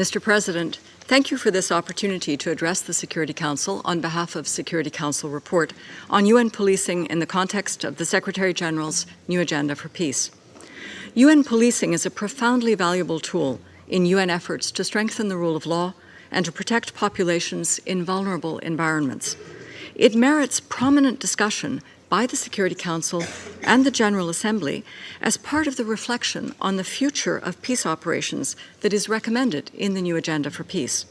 Mr. President, thank you for this opportunity to address the Security Council on behalf of Security Council report on UN policing in the context of the Secretary-General's new agenda for peace. UN policing is a profoundly valuable tool in UN efforts to strengthen the rule of law and to protect populations in vulnerable environments. It merits prominent discussion by the Security Council and the General Assembly as part of the reflection on the future of peace operations that is recommended in the new Agenda for Peace.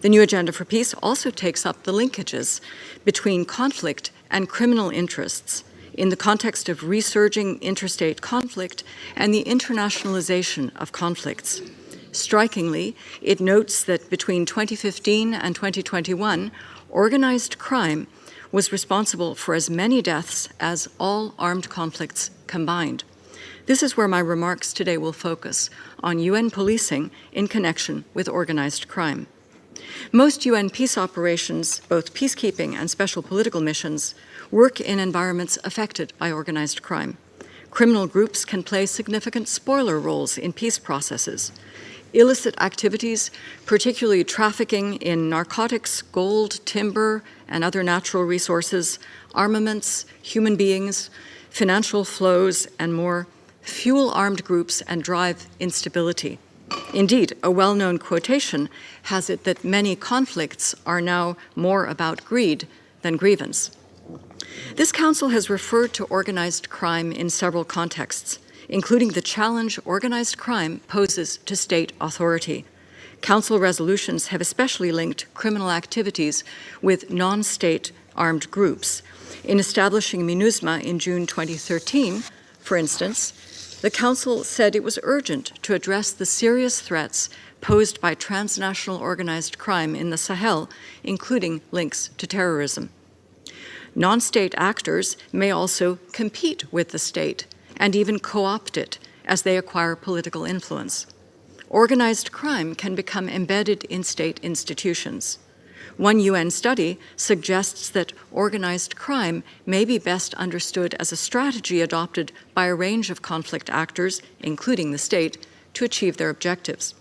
The new Agenda for Peace also takes up the linkages between conflict and criminal interests in the context of resurging interstate conflict and the internationalization of conflicts. Strikingly, it notes that between 2015 and 2021, organized crime was responsible for as many deaths as all armed conflicts combined. This is where my remarks today will focus, on UN policing in connection with organized crime. Most UN peace operations, both peacekeeping and special political missions, work in environments affected by organized crime. Criminal groups can play significant spoiler roles in peace processes. Illicit activities, particularly trafficking in narcotics, gold, timber, and other natural resources, armaments, human beings, financial flows, and more, fuel armed groups and drive instability. Indeed, a well-known quotation has it that many conflicts are now more about greed than grievance. This Council has referred to organized crime in several contexts, including the challenge organized crime poses to state authority. Council resolutions have especially linked criminal activities with non-state armed groups. In establishing MINUSMA in June 2013, for instance, the Council said it was urgent to address the serious threats posed by transnational organized crime in the Sahel, including links to terrorism. Non-state actors may also compete with the state and even co-opt it as they acquire political influence. Organized crime can become embedded in state institutions. One UN study suggests that organized crime may be best understood as a strategy adopted by a range of conflict actors, including the state, to achieve their objectives.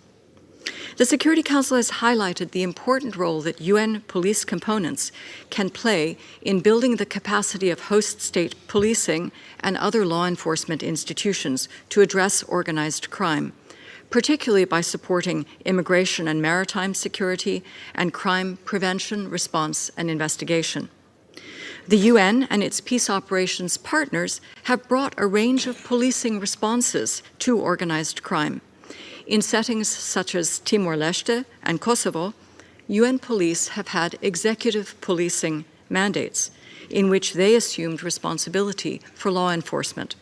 The Security Council has highlighted the important role that UN police components can play in building the capacity of host state policing and other law enforcement institutions to address organized crime, particularly by supporting immigration and maritime security and crime prevention, response, and investigation. The UN and its peace operations partners have brought a range of policing responses to organized crime. In settings such as Timor-Leste and Kosovo, UN police have had executive policing mandates in which they assumed responsibility for law enforcement.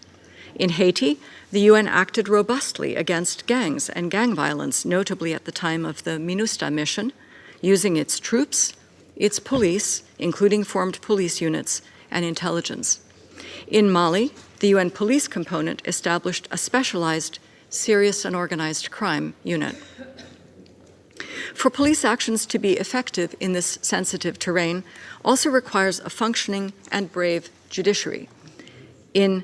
In Haiti, the UN acted robustly against gangs and gang violence, notably at the time of the MINUSTA mission, using its troops, its police, including formed police units, and intelligence. In Mali, the UN police component established a specialized serious and organized crime unit. For police actions to be effective in this sensitive terrain also requires a functioning and brave judiciary. In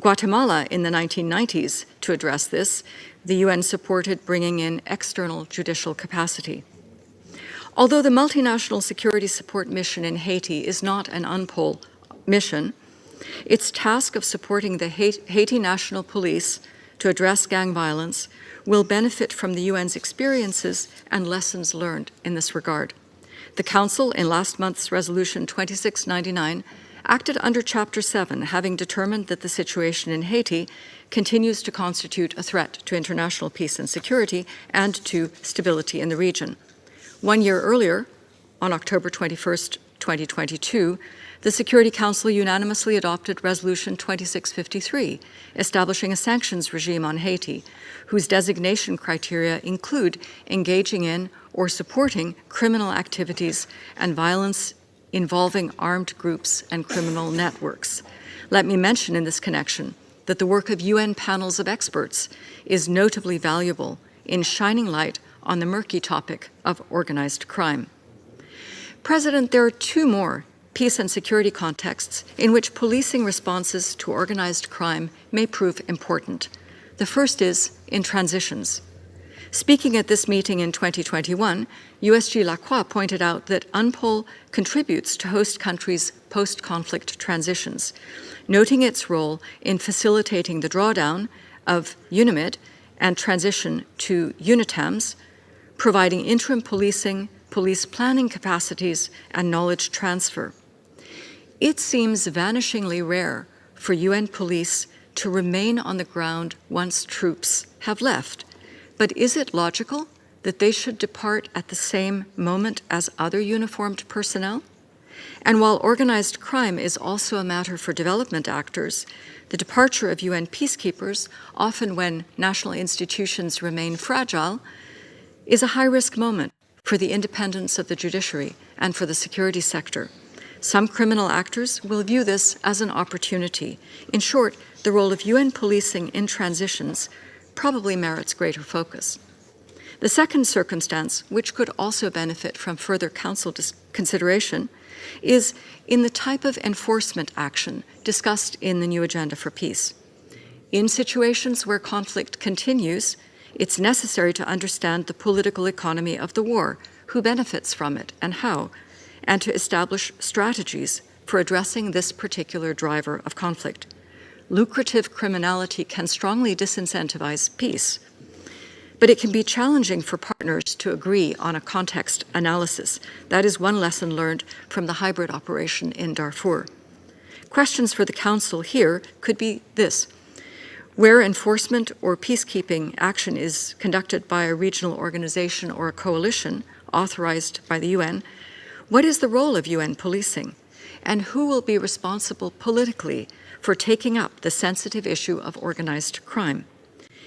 Guatemala in the 1990s, to address this, the UN supported bringing in external judicial capacity. Although the multinational security support mission in Haiti is not an UNPOL mission, its task of supporting the Haiti National Police to address gang violence will benefit from the UN's experiences and lessons learned in this regard. The Council, in last month's Resolution 2699, acted under Chapter 7, having determined that the situation in Haiti continues to constitute a threat to international peace and security and to stability in the region. 1 year earlier, on October 21st, 2022, the Security Council unanimously adopted Resolution 2653, establishing a sanctions regime on Haiti, whose designation criteria include engaging in or supporting criminal activities and violence involving armed groups and criminal networks. Let me mention in this connection that the work of UN panels of experts is notably valuable in shining light on the murky topic of organized crime. President, there are two more peace and security contexts in which policing responses to organized crime may prove important. The first is in transitions. Speaking at this meeting in 2021, USG Lacroix pointed out that UNPOL contributes to host countries' post-conflict transitions, noting its role in facilitating the drawdown of UNAMID and transition to UNITAMS, providing interim policing, police planning capacities, and knowledge transfer. It seems vanishingly rare for UN police to remain on the ground once troops have left. But is it logical that they should depart at the same moment as other uniformed personnel? And while organized crime is also a matter for development actors, the departure of UN peacekeepers, often when national institutions remain fragile, is a high-risk moment for the independence of the judiciary and for the security sector. Some criminal actors will view this as an opportunity. In short, the role of UN policing in transitions probably merits greater focus. The second circumstance, which could also benefit from further Council consideration, is in the type of enforcement action discussed in the new Agenda for Peace. In situations where conflict continues, it's necessary to understand the political economy of the war, who benefits from it and how, and to establish strategies for addressing this particular driver of conflict. Lucrative criminality can strongly disincentivize peace, but it can be challenging for partners to agree on a context analysis. That is one lesson learned from the hybrid operation in Darfur. Questions for the Council here could be this: where enforcement or peacekeeping action is conducted by a regional organization or a coalition authorized by the UN, what is the role of UN policing? And who will be responsible politically for taking up the sensitive issue of organized crime?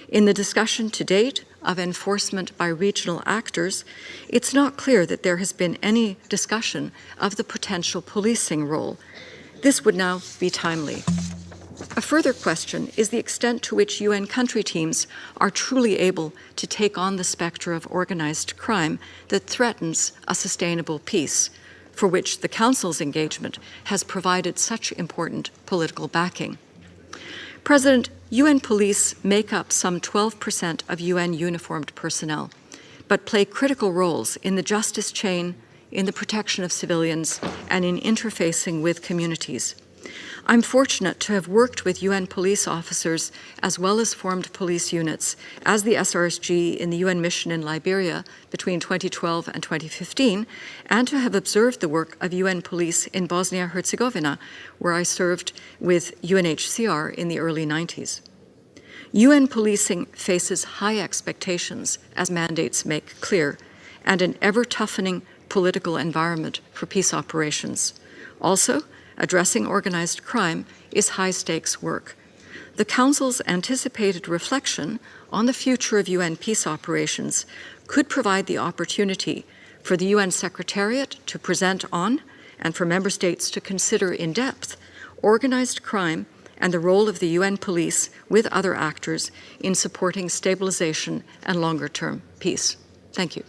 In the discussion to date of enforcement by regional actors, it's not clear that there has been any discussion of the potential policing role. This would now be timely. A further question is the extent to which UN country teams are truly able to take on the specter of organized crime that threatens a sustainable peace, for which the Council's engagement has provided such important political backing. President, UN police make up some 12% of UN uniformed personnel, but play critical roles in the justice chain, in the protection of civilians, and in interfacing with communities. I'm fortunate to have worked with UN police officers as well as formed police units as the SRSG in the UN mission in Liberia between 2012 and 2015, and to have observed the work of UN police in Bosnia-Herzegovina, where I served with UNHCR in the early 90s. UN policing faces high expectations, as mandates make clear, and an ever-toughening political environment for peace operations. Also, addressing organized crime is high-stakes work. The Council's anticipated reflection on the future of UN peace operations could provide the opportunity for the UN Secretariat to present on, and for member states to consider in depth, organized crime and the role of the UN police with other actors in supporting stabilization and longer-term peace. Thank you.